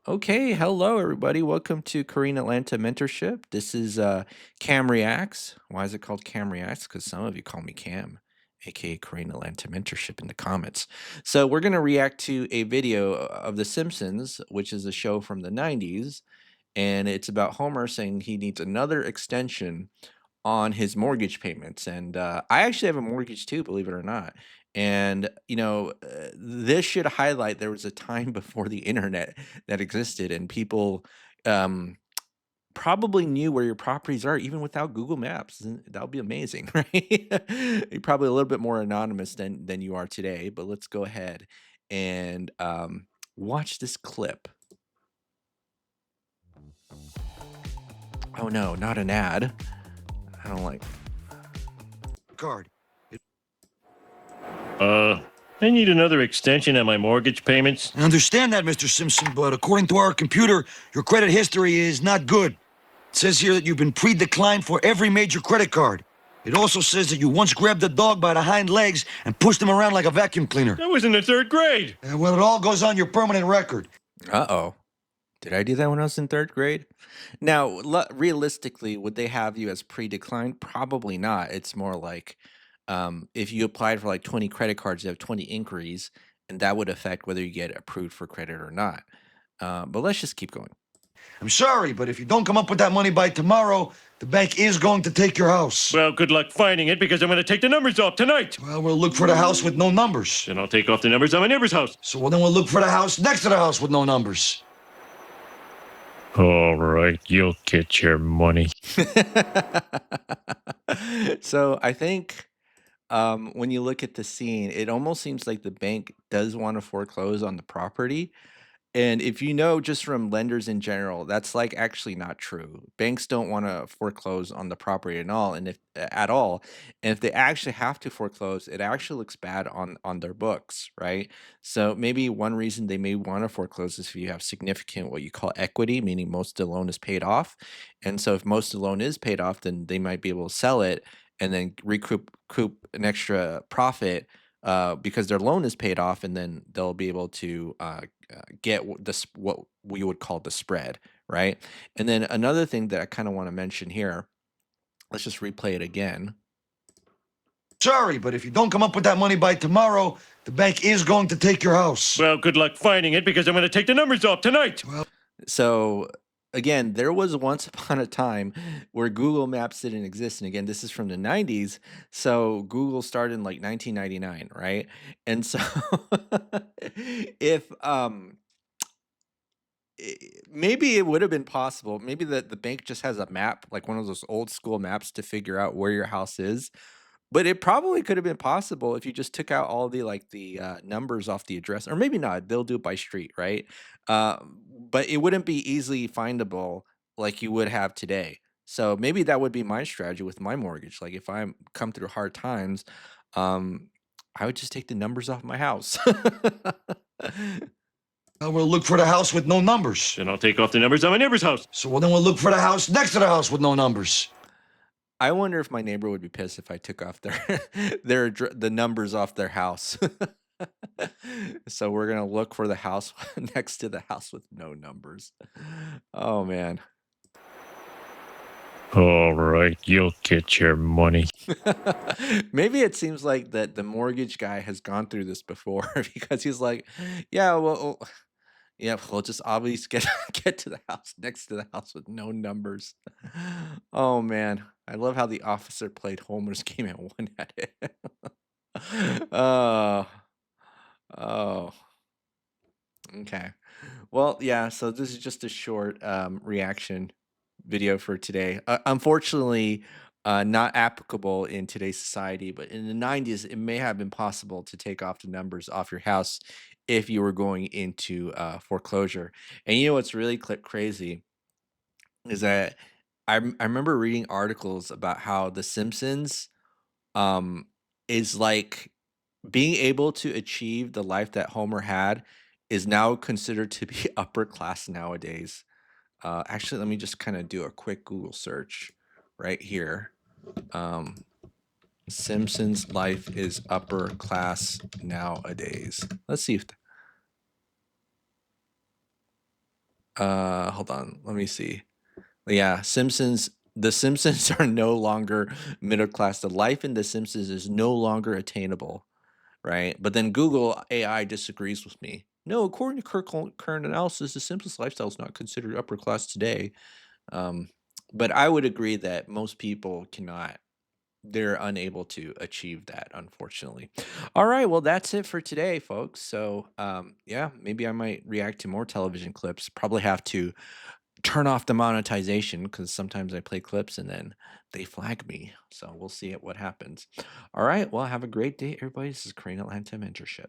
Okay, hello everybody. Welcome to Korean Atlanta Mentorship. This is KAM REACTS. Why is it called KAM REACTS? Because some of you call me Cam, aka Korean Atlanta Mentorship in the comments. So we're gonna react to a video of The Simpsons, which is a show from the 90s, and it's about Homer saying he needs another extension on his mortgage payments. And I actually have a mortgage too, believe it or not. And this should highlight there was a time before the internet that existed, and people um, probably knew where your properties are even without Google Maps. That would be amazing, right? You're probably a little bit more anonymous than you are today. But let's go ahead and watch this clip. Oh no, not an ad. I don't like. Card. I need another extension on my mortgage payments. I understand that, Mr. Simpson, but according to our computer, your credit history is not good. It says here that you've been pre-declined for every major credit card. It also says that you once grabbed a dog by the hind legs and pushed him around like a vacuum cleaner. That was in the third grade. Well, it all goes on your permanent record. Uh-oh. Did I do that when I was in third grade? Now, realistically, would they have you as pre-declined? Probably not. It's more like if you applied for like 20 credit cards, you have 20 inquiries, and that would affect whether you get approved for credit or not. But let's just keep going. I'm sorry, but if you don't come up with that money by tomorrow, the bank is going to take your house. Well, good luck finding it because I'm going to take the numbers off tonight. Well, we'll look for the house with no numbers. Then I'll take off the numbers on my neighbor's house. So then we'll look for the house next to the house with no numbers. All right, you'll get your money. So I think when you look at the scene, it almost seems like the bank does want to foreclose on the property. And if you know just from lenders in general, that's like actually not true. Banks don't want to foreclose on the property at all, and if at all, and if they actually have to foreclose, it actually looks bad on their books, right? So maybe one reason they may want to foreclose is if you have significant what you call equity, meaning most of the loan is paid off. And so if most of the loan is paid off, then they might be able to sell it and then recoup an extra profit because their loan is paid off, and then they'll be able to get this what we would call the spread, right? And then another thing that I kind of want to mention here, let's just replay it again. Sorry, but if you don't come up with that money by tomorrow, the bank is going to take your house. Well, good luck finding it because I'm going to take the numbers off tonight. So again, there was once upon a time where Google Maps didn't exist. And again, this is from the 90s. So Google started in like 1999, right? And so if maybe it would have been possible. Maybe the bank just has a map, like one of those old school maps to figure out where your house is. But it probably could have been possible if you just took out all the numbers off the address, or maybe not. They'll do it by street, right? But it wouldn't be easily findable like you would have today. So maybe that would be my strategy with my mortgage. Like if I come through hard times, um, I would just take the numbers off my house. We'll look for the house with no numbers. Then I'll take off the numbers on my neighbor's house. So then we'll look for the house next to the house with no numbers. I wonder if my neighbor would be pissed if I took off the numbers off their house. So we're gonna look for the house next to the house with no numbers. Oh man. All right, you'll get your money. Maybe it seems like that the mortgage guy has gone through this before because he's like, yeah, well, yeah, we'll just obviously get to the house next to the house with no numbers. Oh man, I love how the officer played Homer's game and won at it. Oh, oh, okay. Well, yeah. So this is just a short reaction video for today. Unfortunately, not applicable in today's society, but in the 90s, it may have been possible to take off the numbers off your house if you were going into foreclosure. And you know what's really crazy is that I remember reading articles about how The Simpsons um, is like being able to achieve the life that Homer had is now considered to be upper class nowadays. Actually, let me just kind of do a quick Google search right here. Um, Simpsons life is upper class nowadays. Let's see if Hold on, let me see. Yeah, Simpsons The Simpsons are no longer middle class. The life in The Simpsons is no longer attainable, right? But then Google AI disagrees with me. No, according to current analysis, The Simpsons lifestyle is not considered upper class today. Um, but I would agree that most people cannot they're unable to achieve that, unfortunately. All right, well, that's it for today, folks. So, yeah, maybe I might react to more television clips. Probably have to turn off the monetization because sometimes I play clips and then they flag me. So we'll see what happens. All right, well, have a great day, everybody. This is Crane Atlanta Mentorship.